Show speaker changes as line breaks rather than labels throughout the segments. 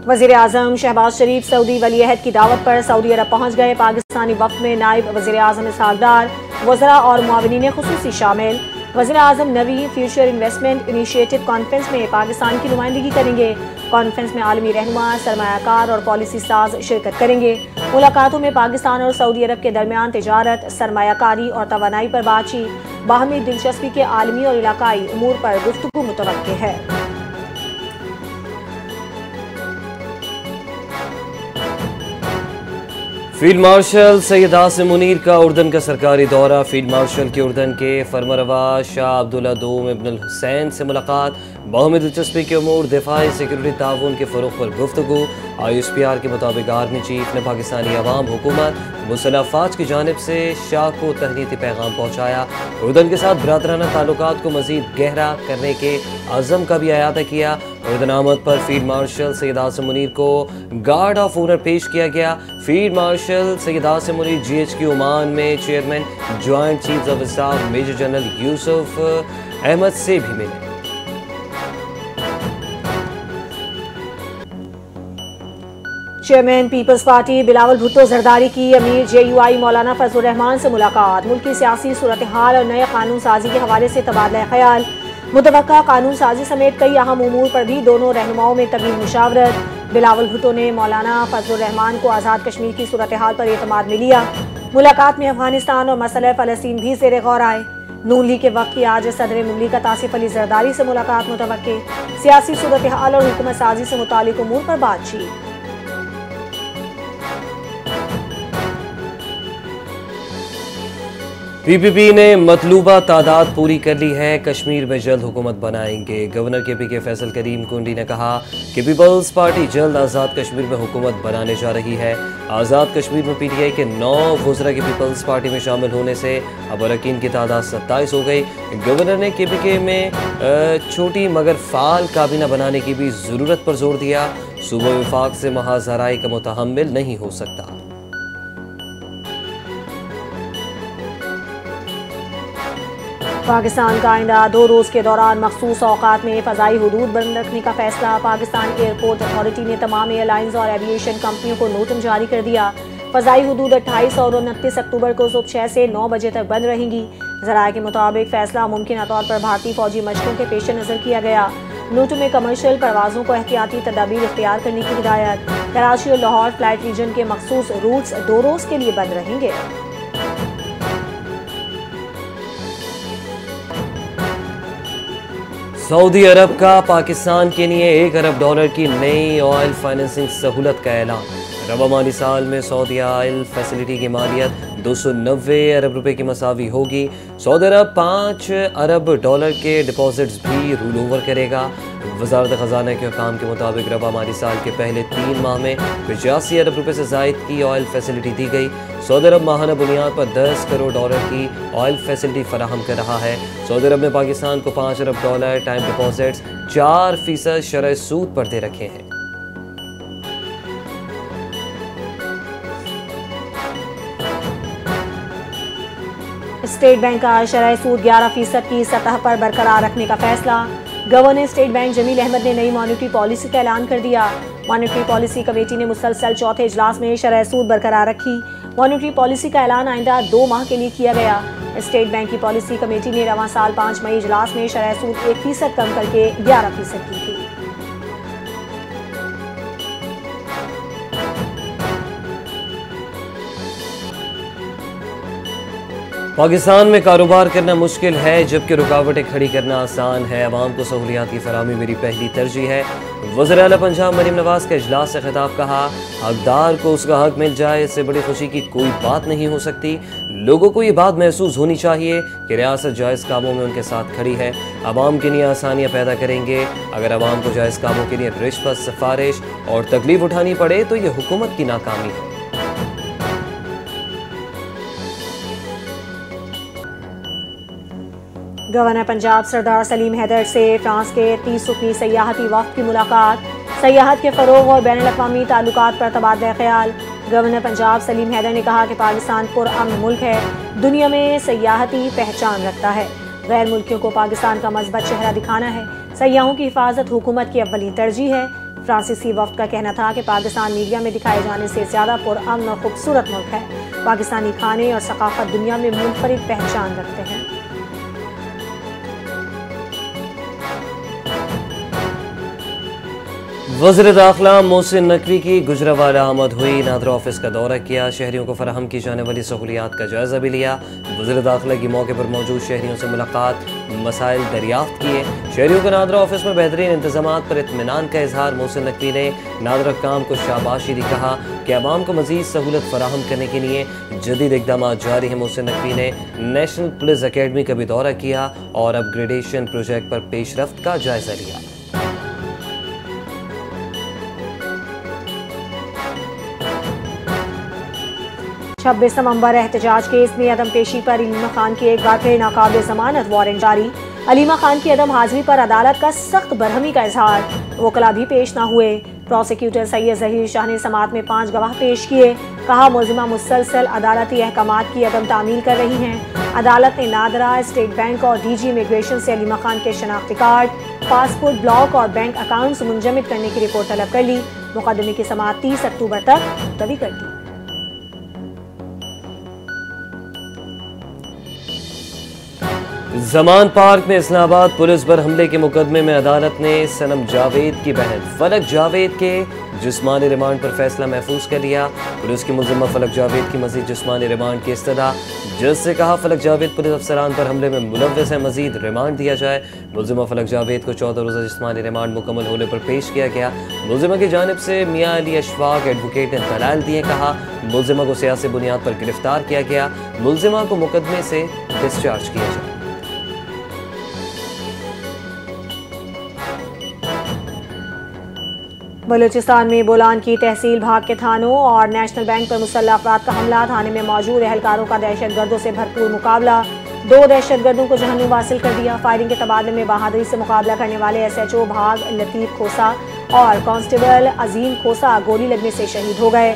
वज़ीर आज़म शहबाज शरीफ सऊदी वलीअहद की दावत पर सऊदी अरब पहुँच गए। पाकिस्तानी वफ़द में नायब वज़ीर आज़म इसहाक डार, वज़रा और मुआविनीन ख़ुसूसी शामिल। वज़ीर आज़म नवी फ्यूचर इन्वेस्टमेंट इनिशिएटिव कॉन्फ्रेंस में पाकिस्तान की नुमाइंदगी करेंगे। कॉन्फ्रेंस में आलमी रहनुमा, सरमायाकार और पॉलिसी साज शिरकत करेंगे। मुलाकातों में पाकिस्तान और सऊदी अरब के दरमियान तिजारत, सरमायाकारी और तवानाई पर बातचीत, बाहमी दिलचस्पी के आलमी और इलाकाई उमूर पर गुफ्तगू मुतवक्के है।
फील्ड मार्शल सैयद आसिम मुनीर का उर्दन का सरकारी दौरा। फील्ड मार्शल के उर्दन के फरमरवा शाह अब्दुल्ला दोम इब्न हुसैन से मुलाकात। बाहमी दिलचस्पी के उमूर, दिफाई सिक्योरिटी ताउन के फ़रोग़ पर गुफ्तगू। ISPR के मुताबिक आर्मी चीफ ने पाकिस्तानी अवाम, हुकूमत, मुसल्लह अफ़वाज की जानिब से शाह को तहनीती पैगाम पहुँचाया। उर्दन के साथ बरादराना ताल्लुकात को मज़ीद गहरा करने के अज़म का भी अयादा किया। उर्दन आमद पर फील्ड मार्शल सैयद आसिम मुनीर को गार्ड ऑफ ऑनर पेश किया गया। Field marshal Syed Asim Munir GHQ Oman में chairman joint chiefs of staff major general Yusuf Ahmed से भी मिले।
चेयरमैन पीपल्स पार्टी बिलावल भुट्टो जरदारी की अमीर JUI मौलाना फजलुर रहमान से मुलाकात। मुल्की सियासी सूरत हाल और नए कानून साजी के हवाले से तबादला ख्याल। मुतवक्का कानून साजी समेत कई अहम उमूर पर भी दोनों रहनुमाओं में तवील मुशावरत। बिलावल भुट्टो ने मौलाना फजलुर रहमान को आज़ाद कश्मीर की सूरत हाल पर एतमाद में लिया। मुलाकात में अफगानिस्तान और मसला फ़लस्तीन भी ज़ेर गौर आए। नून लीग के वक्त की आज सदर मुमलिकत आसिफ अली जरदारी से मुलाकात मुतवक्के। सियासी सूरत हाल और हुकूमत साजी से मुतालिक उमूर पर बातचीत।
PPP ने मतलूबा तादाद पूरी कर ली है। कश्मीर में जल्द हुकूमत बनाएंगे। गवर्नर KPK फैसल करीम कुंडी ने कहा कि पीपल्स पार्टी जल्द आज़ाद कश्मीर में हुकूमत बनाने जा रही है। आज़ाद कश्मीर में PTI के 9 वज़रा के पीपल्स पार्टी में शामिल होने से अब अरकान की तादाद 27 हो गई। गवर्नर ने KPK में छोटी मगर फ़ाल काबीना बनाने की भी ज़रूरत पर जोर दिया। सूबा विफाक से महाज हराई का मुतहम्मिल नहीं हो सकता।
पाकिस्तान का आइंदा 2 रोज़ के दौरान मखसूस औकात में फ़ज़ाई हुदूद बंद रखने का फैसला। पाकिस्तान एयरपोर्ट अथॉरिटी ने तमाम एयरलाइंस और एविएशन कंपनियों को नोटिस जारी कर दिया। फ़ज़ाई हुदूद 28 और 29 अक्टूबर को सुबह 6 से 9 बजे तक बंद रहेंगी। ज़राए के मुताबिक फैसला मुमकिन तौर पर भारतीय फौजी मशकों के पेश नज़र किया गया। नोटों में कमर्शियल परवाज़ों को एहतियाती तदाबीर इख्तियार करने की हिदायत। कराची और लाहौर फ्लाइट रीजन के मखसूस रूट्स 2 रोज़ के लिए बंद रहेंगे।
सऊदी अरब का पाकिस्तान के लिए $1 अरब की नई ऑयल फाइनेंसिंग सहूलत का ऐलान। रवा माली साल में सऊदी ऑयल फैसिलिटी की मालियत 290 अरब रुपए की मसावी होगी। सऊदी अरब $5 अरब के डिपॉजिट्स भी रूल ओवर करेगा। वजारत खजाना के हुकाम के मुताबिक रबा माली साल के पहले 3 माह में 85 अरब रुपए से जायद की ऑयल फैसिलिटी दी गई। सऊदी अरब माहाना बुनियाद पर $10 करोड़ की ऑयल फैसिलिटी फराहम कर रहा है। सऊदी अरब ने पाकिस्तान को $5 अरब टाइम डिपॉजिट्स 4% शरह सूद पर दे रखे हैं।
स्टेट बैंक का शरह सूद 11% की सतह पर बरकरार रखने का फैसला। Governor State Bank Jameel Ahmed ने नई मॉनेटरी पॉलिसी का ऐलान कर दिया। मॉनेटरी पॉलिसी कमेटी ने मुसलसल चौथे इजलास में शरह सूद बरकरार रखी। मॉनेटरी पॉलिसी का ऐलान आइंदा 2 माह के लिए किया गया। स्टेट बैंक की पॉलिसी कमेटी ने रवां साल 5 मई इजलास में शरह सूद 1% कम करके 11% की थी।
पाकिस्तान में कारोबार करना मुश्किल है जबकि रुकावटें खड़ी करना आसान है। अवाम को सहूलियात की फराहमी मेरी पहली तरजीह है। वज़ीर आला पंजाब मरीम नवाज के इजलास से खिताब कहा, हकदार को उसका हक मिल जाए इससे बड़ी खुशी की कोई बात नहीं हो सकती। लोगों को ये बात महसूस होनी चाहिए कि रियासत जायज़ कामों में उनके साथ खड़ी है। अवाम के लिए आसानियाँ पैदा करेंगे। अगर अवाम को जायज़ कामों के लिए रिश्वत, सिफारिश और तकलीफ उठानी पड़े तो ये हुकूमत की नाकामी है।
गवर्नर पंजाब सरदार सलीम हैदर से फ्रांस के 30 रुकनी सयाहती वफ़द की मुलाकात। सयाहत के फ़रोग़ और बैनुल अक़वामी ताल्लुकात पर तबादला ख्याल। गवर्नर पंजाब सलीम हैदर ने कहा कि पाकिस्तान पुरअमन मुल्क है, दुनिया में सयाहती पहचान रखता है। गैर मुल्कियों को पाकिस्तान का मज़बूत चेहरा दिखाना है। सयाहों की हिफाजत हुकूमत की अव्वली तरजीह है। फ्रांसीसी वफ्द का कहना था कि पाकिस्तान मीडिया में दिखाए जाने से ज़्यादा पुरअमन और खूबसूरत मुल्क है। पाकिस्तानी खाने और सकाफत दुनिया में मुनफरिद पहचान रखते हैं।
वज़ीर दाखिला मोहसिन नकवी की गुजरावाला आमद हुई। नादरा ऑफिस का दौरा किया, शहरियों को फराहम की जाने वाली सहूलियात का जायजा भी लिया। वज़ीर दाखिला की मौके पर मौजूद शहरियों से मुलाकात, मसाइल दरियाफ्त किए। शहरियों को नादरा ऑफिस में बेहतरीन इंतजामात पर इत्मीनान का इजहार। मोहसिन नकवी ने नादरा काम को शाबाशी दी, कहा कि आवाम को मजीद सहूलत फराहम करने के लिए जदीद इकदाम जारी है। मोहसिन नकवी ने नेशनल पुलिस अकेडमी का भी दौरा किया और अपग्रेडेशन प्रोजेक्ट पर पेशरफ्त का जायजा लिया।
26 नवंबर एहतजाज केस में अदम पेशी पर अलीमा खान की एक बार फिर नाकाबिल जमानत वारंट जारी। अलीमा खान की अदम हाजिरी पर अदालत का सख्त बरहमी का इजहार। वकला भी पेश न हुए। प्रोसिक्यूटर सैयद जहीर शाह ने समात में 5 गवाह पेश किए। कहा मुलजिमा मुसलसल अदालती अहकामात की अदम तामील कर रही हैं। अदालत ने नादरा, स्टेट बैंक और DG इमिग्रेशन से अलीमा खान के शनाख्ती कार्ड, पासपोर्ट ब्लॉक और बैंक अकाउंट्स मुंजमद करने की रिपोर्ट तलब कर ली। मुकदमे की समात 30 अक्टूबर तक मुलतवी कर दी।
जमान पार्क में इस्लामाबाद पुलिस पर हमले के मुकदमे में अदालत ने सनम जावेद की बहन फलक जावेद के जिस्मानी रिमांड पर फैसला महफूज कर लिया। पुलिस की मुलजिमा फलक जावेद की मजीद जिस्मानी रिमांड की इस्तदा। जज से कहा फलक जावेद पुलिस अफसरान पर हमले में मुलव्वस है, मजीद रिमांड दिया जाए। मुलजिमा फलक जावेद को 14 रोज़ा जिस्मानी रिमांड मुकम्मल होने पर पेश किया गया। मुलजिमा की जानिब से मियाँ अली अशफाक एडवोकेट ने दलाल दिए। कहा मुलजिमा को सियासी बुनियाद पर गिरफ्तार किया गया। मुलजिमा को मुकदमे से डिस्चार्ज किया जाए।
बलूचिस्तान में बोलान की तहसील भाग के थानों और नेशनल बैंक पर मुसल्लह अफराद का हमला। थाने में मौजूद एहलकारों का दहशतगर्दों से भरपूर मुकाबला। 2 दहशतगर्दों को जहन्नुम हासिल कर दिया। फायरिंग के तबादले में बहादुरी से मुकाबला करने वाले SHO भाग लतीफ खोसा और कांस्टेबल अजीम खोसा गोली लगने से शहीद हो गए।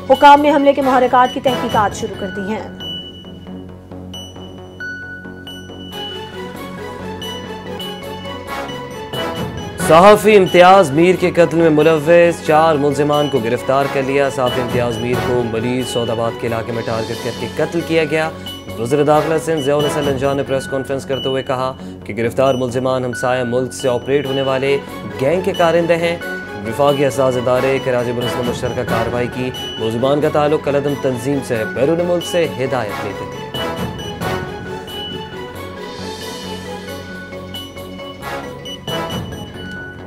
हुकाम ने हमले के मुहर्रिकात की तहकीकात शुरू कर दी हैं।
सहाफ़ी इम्तियाज़ मीर के कत्ल में मुलव्वस 4 मुलजिमान को गिरफ्तार कर लिया। सहाफ़ी इम्तियाज़ मीर को मरीज सौदाबाद के इलाके में टारगेट करके कत्ल किया गया। वज़ीर दाखिला सिंध ज़ियाउल हसन लंजान ने प्रेस कॉन्फ्रेंस करते हुए कहा कि गिरफ्तार मुलजिमान हमसाया मुल्क से ऑपरेट होने वाले गैंग के कारिंदे हैं। विफाकी एहसास इदारे कराची पुलिस ने मुश्तरका कार्रवाई की। मुलजिमान का ताल्लुक कलदम तंजीम से बैरून मुल्क से हिदायत लेते थे।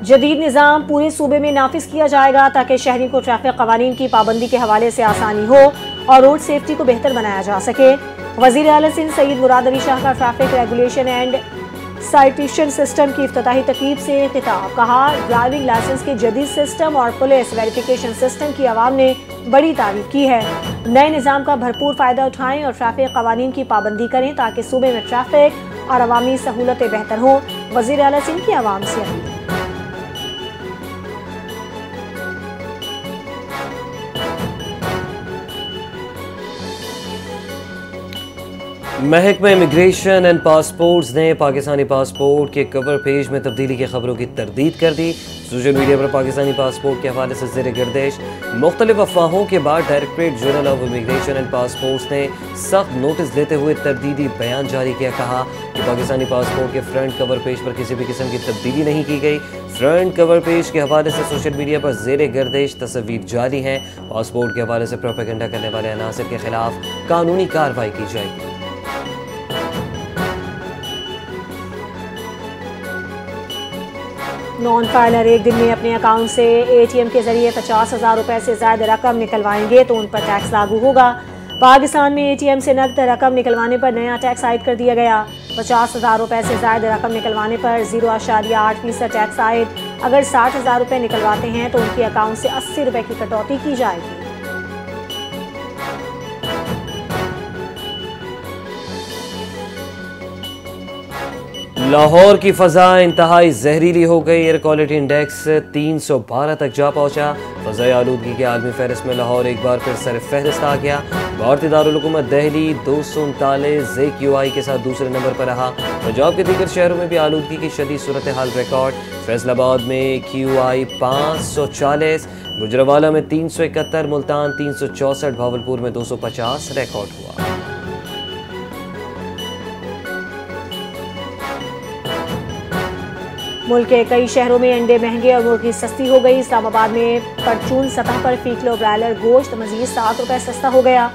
जदीद निज़ाम पूरे सूबे में नाफिज किया जाएगा ताकि शहरी को ट्रैफिक कवानीन की पाबंदी के हवाले से आसानी हो और रोड सेफ्टी को बेहतर बनाया जा सके। वज़ीर आला सिंध सईद मुराद अली शाह का traffic regulation and citation system की इफ्तिताही तकरीब से खिताब। कहा ड्राइविंग लाइसेंस के जदीद सिस्टम और पुलिस वेरिफिकेशन सिस्टम की आवाम ने बड़ी तारीफ की है। नए निज़ाम का भरपूर फ़ायदा उठाएं और ट्रैफिक कवानीन की पाबंदी करें ताकि सूबे में ट्रैफिक और अवामी सहूलतें बेहतर हों। वज़ीर आला सिंध की आवाम से अपील।
महकमा इमिग्रेशन एंड पासपोर्ट्स ने पाकिस्तानी पासपोर्ट के कवर पेज में तब्दीली की खबरों की तरदीद कर दी। सोशल मीडिया पर पाकिस्तानी पासपोर्ट के हवाले से ज़ेर गर्दिश मुख्तलिफ अफवाहों के बाद directorate general of immigration and passports ने सख्त नोटिस लेते हुए तरदीदी बयान जारी किया। कहा कि पाकिस्तानी पासपोर्ट के फ्रंट कवर पेज पर किसी भी किस्म की तब्दीली नहीं की गई। फ्रंट कवर पेज के हवाले से सोशल मीडिया पर ज़ेर गर्दिश तस्वीर जारी हैं। पासपोर्ट के हवाले से प्रोपेगेंडा करने वाले अनासर के खिलाफ कानूनी कार्रवाई की जाएगी।
नॉन फाइलर एक दिन में अपने अकाउंट से ATM के जरिए 50,000 रुपए से ज्यादा रकम निकलवाएंगे तो उन पर टैक्स लागू होगा। पाकिस्तान में ATM से नकद रकम निकलवाने पर नया टैक्स आयद कर दिया गया। 50,000 रुपए से ज्यादा रकम निकलवाने पर 0.8% टैक्स आयद। अगर 60,000 रुपए निकलवाते हैं तो उनके अकाउंट से 80 रुपए की कटौती की जाएगी।
लाहौर की फ़ज़ा इंतहाई जहरीली हो गई। एयर क्वालिटी इंडेक्स 312 तक जा पहुँचा। फ़ज़ाई आलूदगी के आलमी फहरिस्त में लाहौर एक बार फिर सर फहरिस्त आ गया। भारतीय दारुल हुकूमत दिल्ली 239 AQI के साथ दूसरे नंबर पर रहा। पंजाब के दीगर शहरों में भी आलूदगी की शदीद सूरत हाल रिकॉर्ड। फैसलाबाद में QI 540, गुजरावाला में 371, मुल्तान 364, भावलपुर में 250 रिकॉर्ड हुआ।
मुल्क के कई शहरों में अंडे महंगे और मुर्गी सस्ती हो गई। इस्लामाबाद में परचून सतह पर फी किलो ब्रायलर गोश्त मजीद 7 रुपए सस्ता हो गया।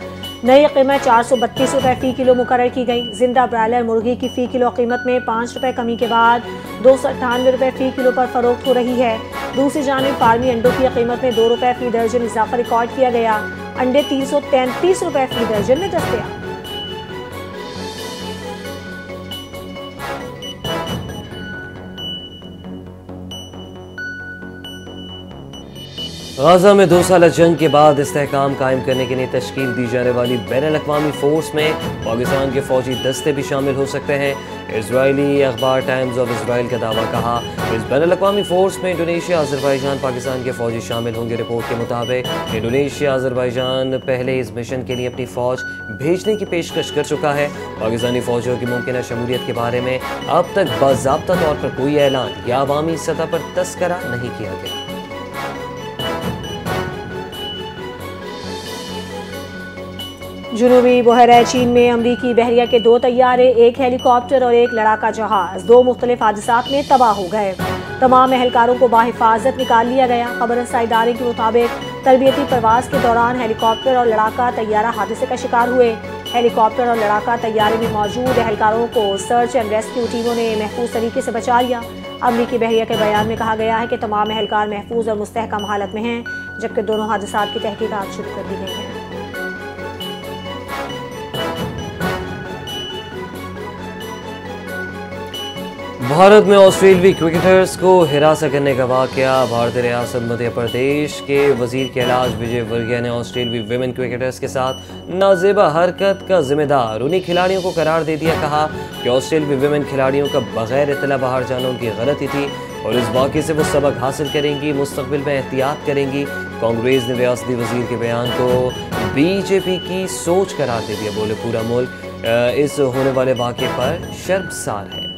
नई कीमत 432 रुपए फी किलो मुकर्रर की गई। जिंदा ब्रायलर मुर्गी की फी किलो कीमत में 5 रुपए कमी के बाद 298 रुपए फी किलो पर फरोख्त हो रही है। दूसरी जानिब फार्मी अंडों की कीमत में 2 रुपए फी दर्जन इजाफा रिकॉर्ड किया गया। अंडे 333 रुपए फी दर्जन में दस्तयाब।
गाजा में 2 साल जंग के बाद इस्तेहकाम कायम करने के लिए तश्कील दी जाने वाली बैनुल-अक़वामी फोर्स में पाकिस्तान के फौजी दस्ते भी शामिल हो सकते हैं। इजरायली अखबार टाइम्स ऑफ इसराइल का दावा कहा। इस बैनुल-अक़वामी फोर्स में इंडोनेशिया, अज़रबैजान, पाकिस्तान के फौजी शामिल होंगे। रिपोर्ट के मुताबिक इंडोनेशिया, अज़रबैजान पहले इस मिशन के लिए अपनी फौज भेजने की पेशकश कर चुका है। पाकिस्तानी फौजियों की मुमकिन शमूलियत के बारे में अब तक बाज़ाब्ता तौर पर कोई ऐलान या अवामी सतह पर तस्करा नहीं किया गया।
जुनूबी बहरा चीन में अमरीकी बहरिया के 2 तैयारे, 1 हेलीकॉप्टर और 1 लड़ाका जहाज 2 मुख्तलिफ हादसात में तबाह हो गए। तमाम एहलकारों को बाहिफाजत निकाल लिया गया। खबर रसाई इदारे के मुताबिक तरबियती प्रवास के दौरान हेलीकॉप्टर और लड़ाका तैयारा हादसे का शिकार हुए। हेलीकॉप्टर और लड़ाका तैयारे में मौजूद एहलकारों को सर्च एंड रेस्क्यू टीमों ने महफूज तरीके से बचा लिया। अमरीकी बहरिया के बयान में कहा गया है कि तमाम एहलकार महफूज और मुस्तहकम हालत में हैं, जबकि दोनों हादसात की तहकीकात शुरू कर दी गई हैं।
भारत में ऑस्ट्रेलियाई क्रिकेटर्स को हिरासत करने का वाकया। भारतीय रियासत मध्य प्रदेश के वजीर के इलाज विजय वर्गीय ने ऑस्ट्रेलियाई विमेन क्रिकेटर्स के साथ नाजेबा हरकत का जिम्मेदार उन्हीं खिलाड़ियों को करार दे दिया। कहा कि ऑस्ट्रेलियाई विमेन खिलाड़ियों का बगैर इत्तला बाहर जाना उनकी गलती थी और इस वाक़े से वो सबक हासिल करेंगी, मुस्तकबिल में एहतियात करेंगी। कांग्रेस ने रियासती वजीर के बयान को BJP की सोच करार दे दिया। बोले पूरा मुल्क इस होने वाले वाक़े पर शर्मसार है।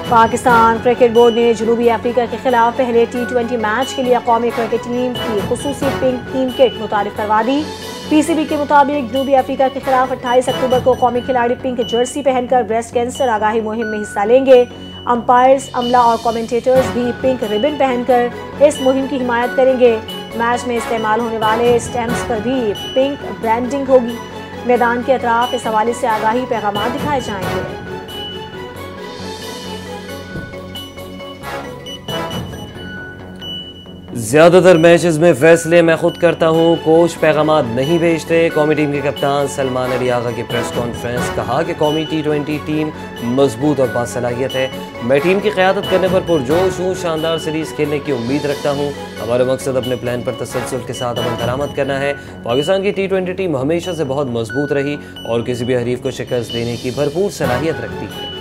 पाकिस्तान क्रिकेट बोर्ड ने जनूबी अफ्रीका के खिलाफ पहले T20 मैच के लिए कौमी क्रिकेट टीम की खुसूसी पिंक टीम किट मुतारिफ करवा दी। PCB के मुताबिक जनूबी अफ्रीका के खिलाफ 28 अक्टूबर को कौमी खिलाड़ी पिंक जर्सी पहनकर ब्रेस्ट कैंसर आगाही मुहिम में हिस्सा लेंगे। अंपायर्स, अमला और कमेंटेटर्स भी पिंक रिबन पहनकर इस मुहिम की हिमायत करेंगे। मैच में इस्तेमाल होने वाले स्टैम्प्स पर भी पिंक ब्रांडिंग होगी। मैदान के अतराफ इस हवाले से आगाही पैगाम दिखाए जाएंगे।
ज़्यादातर मैचेस में फैसले मैं खुद करता हूँ, कोच पैगामात नहीं भेजते। कौमी टीम के कप्तान सलमान अली आगा की प्रेस कॉन्फ्रेंस। कहा कि कौमी T20 टीम मजबूत और बासलाहियत है। मैं टीम की क़यादत करने पर पुरजोश हूँ, शानदार सीरीज़ खेलने की उम्मीद रखता हूँ। हमारा मकसद अपने प्लान पर तसलसल के साथ अमल दरामद करना है। पाकिस्तान की T20 टीम हमेशा से बहुत मजबूत रही और किसी भी हरीफ को शिकस्त देने की भरपूर सलाहियत रखती है।